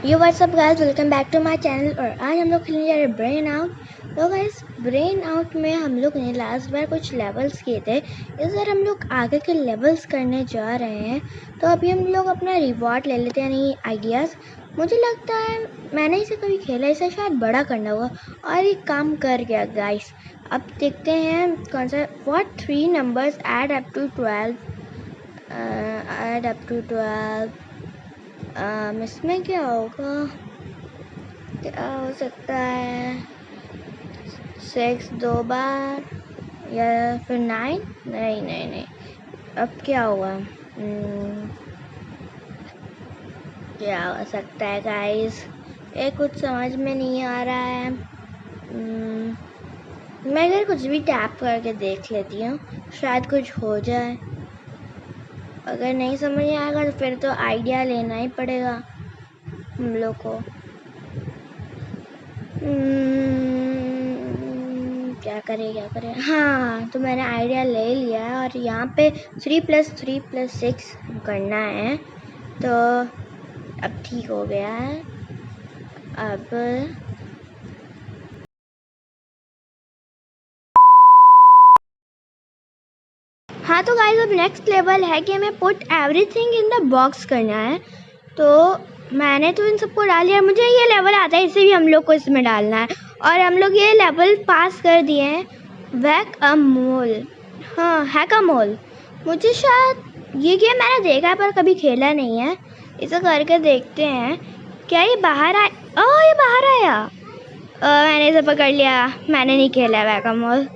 Yo what's up guys, welcome back to my channel. और आज हम लोग खेलने जा रहे हैं ब्रेन आउट। तो गाइस, ब्रेन आउट में हम लोग ने लास्ट बार कुछ लेवल्स किए थे। इस बार हम लोग आगे के लेवल्स करने जा रहे हैं। तो अभी हम लोग अपना रिवॉर्ड ले लेते हैं, यानी आइडियाज़। मुझे लगता है मैंने इसे कभी खेला, इसे शायद बड़ा करना होगा और ये काम कर गया गाइस। अब देखते हैं कौन सा। What 3 numbers add up to 12 इसमें क्या होगा, क्या हो सकता है? 6 2 बार या फिर 9? नहीं, अब क्या हुआ? क्या हो सकता है गाइस? ये कुछ समझ में नहीं आ रहा है। मैं अगर कुछ भी टैप करके देख लेती हूँ, शायद कुछ हो जाए। अगर नहीं समझ में आएगा तो फिर तो आइडिया लेना ही पड़ेगा हम लोग को। क्या करें? हाँ, तो मैंने आइडिया ले लिया है और यहाँ पे 3 + 3 + 6 करना है। तो अब ठीक हो गया है। अब हाँ, तो गाइस अब नेक्स्ट लेवल है कि हमें put everything in the box करना है। तो मैंने तो इन सबको डाल दिया। मुझे ये लेवल आता है, इसे भी हम लोग को इसमें डालना है। और हम लोग ये लेवल पास कर दिए हैं। हैक अ मोल। मुझे शायद ये गेम मैंने देखा है पर कभी खेला नहीं है। इसे करके देखते हैं। क्या ये बाहर आया? ओह, ये बाहर आया। मैंने इसे पकड़ लिया। मैंने नहीं खेला हैक अ मोल।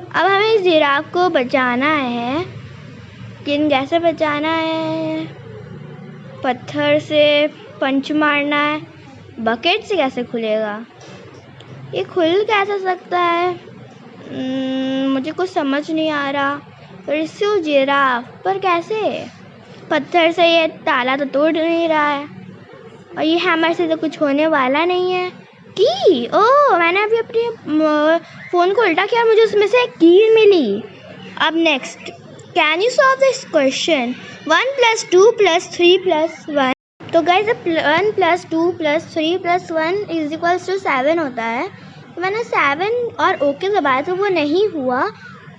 अब हमें इस जिराफ को बचाना है। कैसे बचाना है? पत्थर से पंच मारना है। बकेट से कैसे खुलेगा? ये खुल कैसे सकता है? मुझे कुछ समझ नहीं आ रहा। रिस्यू जिराफ पर कैसे? पत्थर से ये ताला तो तोड़ नहीं रहा है और ये हैमर से तो कुछ होने वाला नहीं है। की मैंने अभी अपने फ़ोन को उल्टा किया और मुझे उसमें से एक की मिली। अब next, can you solve this question? 1 + 2 + 3 + 1। तो गाइस, 1 + 2 + 3 + 1 = 7 होता है। तो मैंने 7 और ओके दबाया तो वो नहीं हुआ।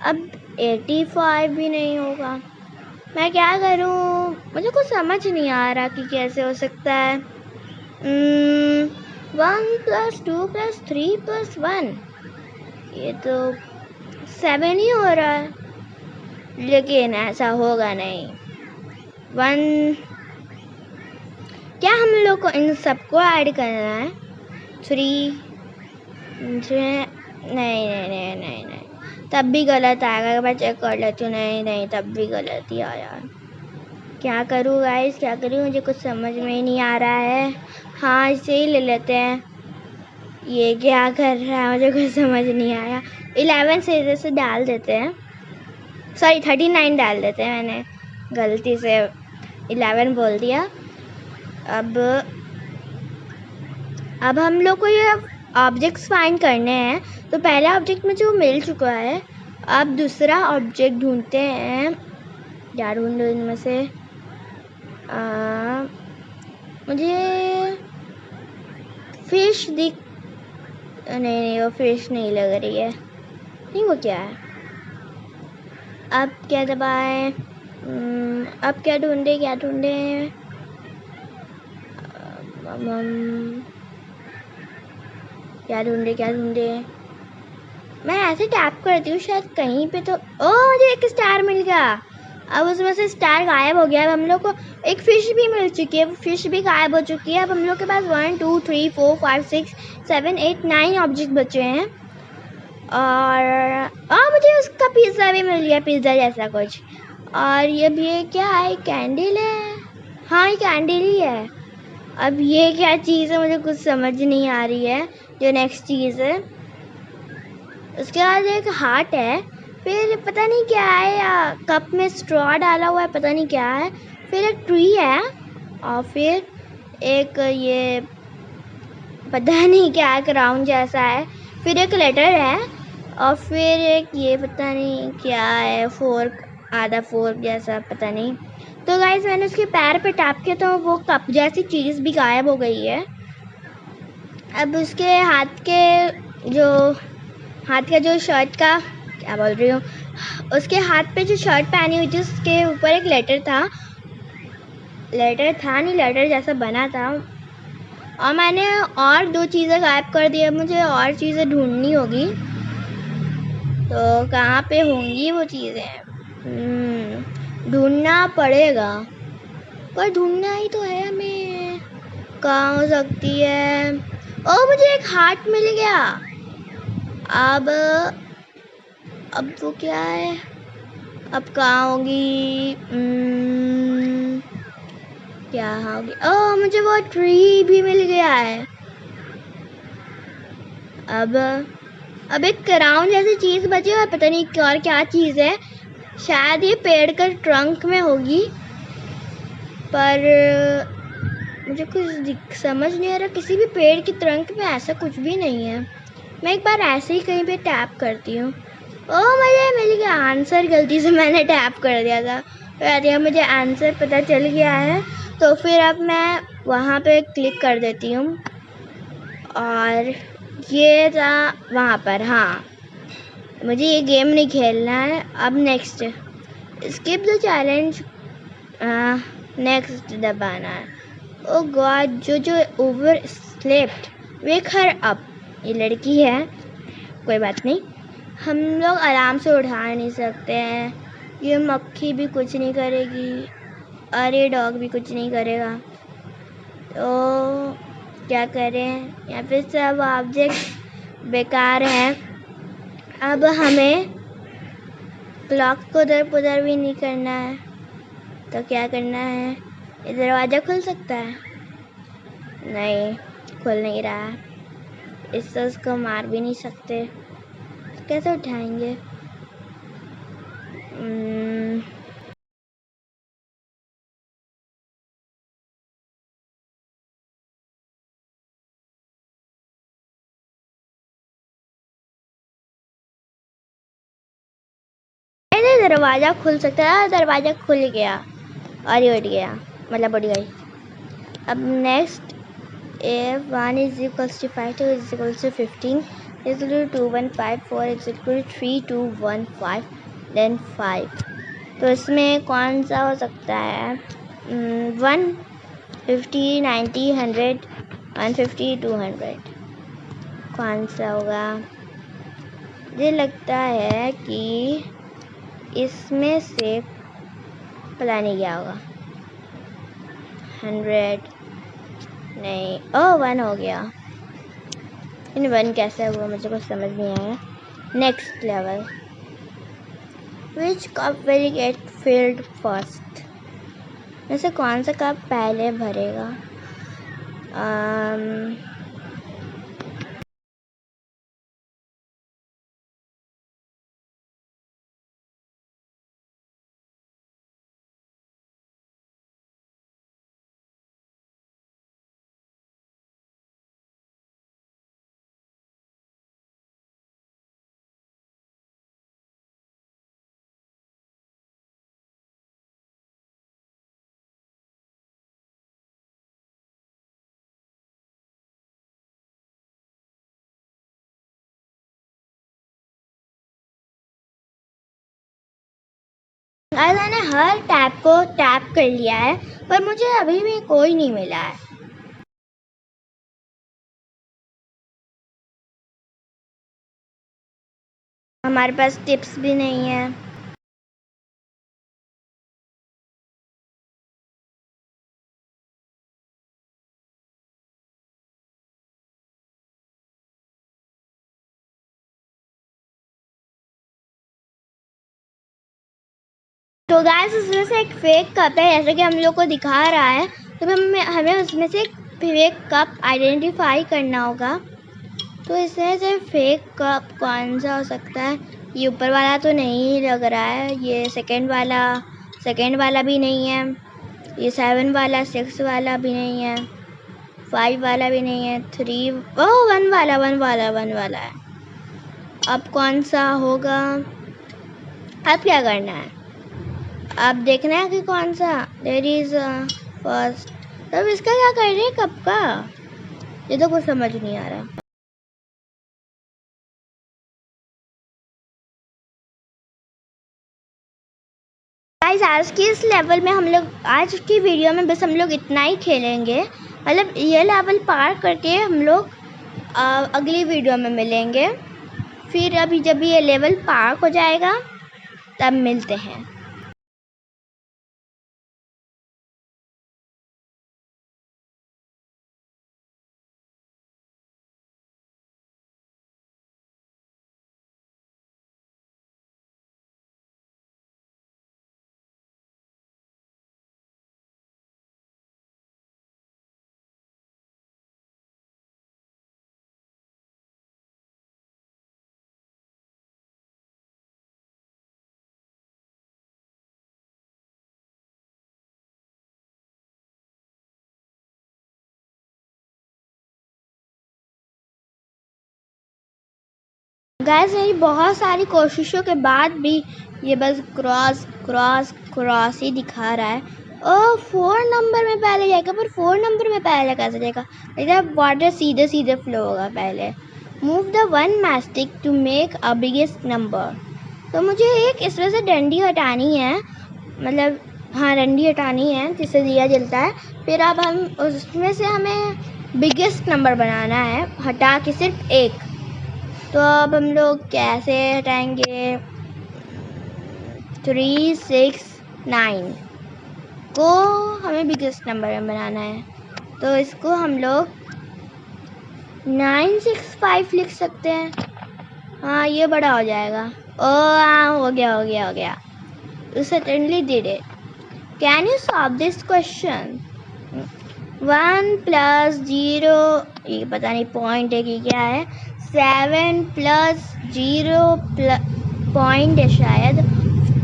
अब 85 भी नहीं होगा। मैं क्या करूं? मुझे कुछ समझ नहीं आ रहा कि कैसे हो सकता है। 1 + 2 + 3 + 1, ये तो 7 ही हो रहा है, लेकिन ऐसा होगा नहीं। 1, क्या हम लोग को इन सबको ऐड करना है? 3 नहीं, तब भी गलत आएगा। मैं चेक कर लेती हूँ। नहीं, तब भी गलत ही आया। क्या करूँ गाइस, क्या करूँ? मुझे कुछ समझ में ही नहीं आ रहा है। हाँ, इसे ही ले लेते हैं। ये क्या कर रहा है? मुझे कुछ समझ नहीं आया। 11 से इधर से डाल देते हैं। सॉरी, 39 डाल देते हैं। मैंने गलती से 11 बोल दिया। अब हम लोग को ये ऑब्जेक्ट्स फाइंड करने हैं। तो पहला ऑब्जेक्ट मुझे वो मिल चुका है। अब दूसरा ऑब्जेक्ट ढूंढते हैं। क्या ढूंढूं इनमें से? मुझे फिश नहीं, वो फिश नहीं लग रही है। नहीं, वो क्या है? अब क्या दबाएं? अब क्या ढूंढे? क्या ढूंढे? मैं ऐसे टैप करती हूँ, शायद कहीं पे तो मुझे एक स्टार मिल गया। अब उसमें से स्टार गायब हो गया। अब हम लोग को एक फ़िश भी मिल चुकी है। वो फ़िश भी गायब हो चुकी है। अब हम लोग के पास 1 2 3 4 5 6 7 8 9 ऑब्जेक्ट बचे हैं। और मुझे उसका पिज़्ज़ा भी मिल गया, पिज़्ज़ा जैसा कुछ। और ये भी क्या है? कैंडल है। हाँ, ये कैंडल ही है। अब ये क्या चीज़ है? मुझे कुछ समझ नहीं आ रही है। जो नेक्स्ट चीज़ है, उसके बाद एक हार्ट है। फिर पता नहीं क्या है, या कप में स्ट्रॉ डाला हुआ है, पता नहीं क्या है। फिर एक ट्री है और फिर एक ये पता नहीं क्या, एक राउंड जैसा है। फिर एक लेटर है और फिर एक ये पता नहीं क्या है, फोर्क। आधा फोर जैसा, पता नहीं। तो गाइस मैंने उसके पैर पे टैप किया तो वो कप जैसी चीज़ भी गायब हो गई है। अब उसके हाथ का जो शर्ट का, क्या बोल रही हूँ, उसके हाथ पे जो शर्ट पहनी हुई थी उसके ऊपर एक लेटर नहीं, लेटर जैसा बना था। और मैंने और 2 चीज़ें गायब कर दी। अब मुझे और चीज़ें ढूंढनी होगी। तो कहाँ पे होंगी वो चीज़ें? ढूंढना पड़ेगा, पर ढूंढना ही तो है हमें। कहाँ हो सकती है? ओ, मुझे एक हार्ट मिल गया। अब वो क्या है? अब कहाँ होगी? क्या होगी? ओ, मुझे वो ट्री भी मिल गया है। अब एक क्राउन जैसी चीज़ बची है, पता नहीं और क्या चीज़ है। शायद ये पेड़ का ट्रंक में होगी, पर मुझे कुछ समझ नहीं आ रहा। किसी भी पेड़ के ट्रंक में ऐसा कुछ भी नहीं है। मैं एक बार ऐसे ही कहीं पे टैप करती हूँ। ओ, मुझे मिल गया आंसर। गलती से मैंने टैप कर दिया था, तो मुझे आंसर पता चल गया है। तो फिर अब मैं वहाँ पे क्लिक कर देती हूँ और ये था वहाँ पर। हाँ, मुझे ये गेम नहीं खेलना है। अब next, skip the challenge, next दबाना है। ओ गॉड, जो ओवर स्लेप्ट, वेक हर अप। ये लड़की है, कोई बात नहीं, हम लोग आराम से उठा नहीं सकते हैं। ये मक्खी भी कुछ नहीं करेगी और ये डॉग भी कुछ नहीं करेगा। तो क्या करें? यहाँ पे सब ऑब्जेक्ट बेकार हैं। अब हमें क्लॉक को उधर पुधर भी नहीं करना है। तो क्या करना है? ये दरवाज़ा खुल सकता है? नहीं, खुल नहीं रहा है। इससे उसको मार भी नहीं सकते, तो कैसे उठाएंगे? दरवाज़ा खुल सकता है। दरवाज़ा खुल गया और ये उठ गया, मतलब उठ गई। अब next, if 1 is equals to 5, 2 is equals to 15, is equal to 2, 1, 5, 4 is equal to 3, 2, 1, 5, then 5। तो इसमें कौन सा हो सकता है? 1, 50, 90, 100, 150, 200, कौन सा होगा? मुझे लगता है कि इसमें से पता नहीं क्या होगा। 100 नहीं, 1 हो गया। इन 1 कैसे हुआ मुझे कुछ समझ नहीं आया। Next level, which cup will get field first? वैसे कौन सा कप पहले भरेगा? आज मैंने हर टैप को टैप कर लिया है, पर मुझे अभी भी कोई नहीं मिला है। हमारे पास टिप्स भी नहीं है। तो गाइस, उसमें से एक फेक कप है, जैसे कि हम लोग को दिखा रहा है। तो हमें उसमें से एक फेक कप आइडेंटिफाई करना होगा। तो इसमें से फेक कप कौन सा हो सकता है? ये ऊपर वाला तो नहीं लग रहा है। ये सेकंड वाला भी नहीं है। ये 7 वाला, 6 वाला भी नहीं है। 5 वाला भी नहीं है। 3, 1 वाला है। अब कौन सा होगा? अब क्या करना है? अब देखना है कि कौन सा देयर इज फर्स्ट। तब इसका क्या कर रहे हैं कब का, ये तो कुछ समझ नहीं आ रहा। गाइस आज की इस लेवल में हम लोग, आज की वीडियो में बस हम लोग इतना ही खेलेंगे। मतलब ये लेवल पार करके हम लोग अगली वीडियो में मिलेंगे। फिर अभी जब ये लेवल पार हो जाएगा तब मिलते हैं। गाइस मेरी बहुत सारी कोशिशों के बाद भी ये बस क्रॉस क्रॉस क्रॉस ही दिखा रहा है। ओ 4 नंबर में पहले जाएगा, पर 4 नंबर में पहले कैसे जाएगा? मतलब वाटर सीधे सीधे फ्लो होगा पहले। Move the one matchstick to make a biggest number. तो मुझे एक इसमें से डंडी हटानी है, मतलब हाँ डंडी हटानी है जिससे दिया जलता है। फिर अब हम उसमें से हमें बिगेस्ट नंबर बनाना है, हटा के सिर्फ एक। तो अब हम लोग कैसे हटाएंगे? 3, 6, 9 को हमें बिगेस्ट नंबर में बनाना है, तो इसको हम लोग 965 लिख सकते हैं। हाँ ये बड़ा हो जाएगा। ओ हाँ हो गया। You certainly did it. Can you solve this question? 1 + 0, ये पता नहीं पॉइंट है कि क्या है। 7 + 0 पॉइंट है शायद।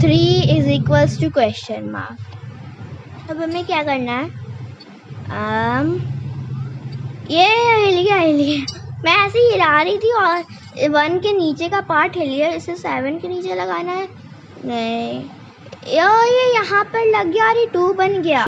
3 = क्वेश्चन मार्क। अब हमें क्या करना है? ये हिल गया। मैं ऐसे ही हिला रही थी और 1 के नीचे का पार्ट हिल गया, इसे 7 के नीचे लगाना है। नहीं ये यहाँ पर लग गया और ये 2 बन गया।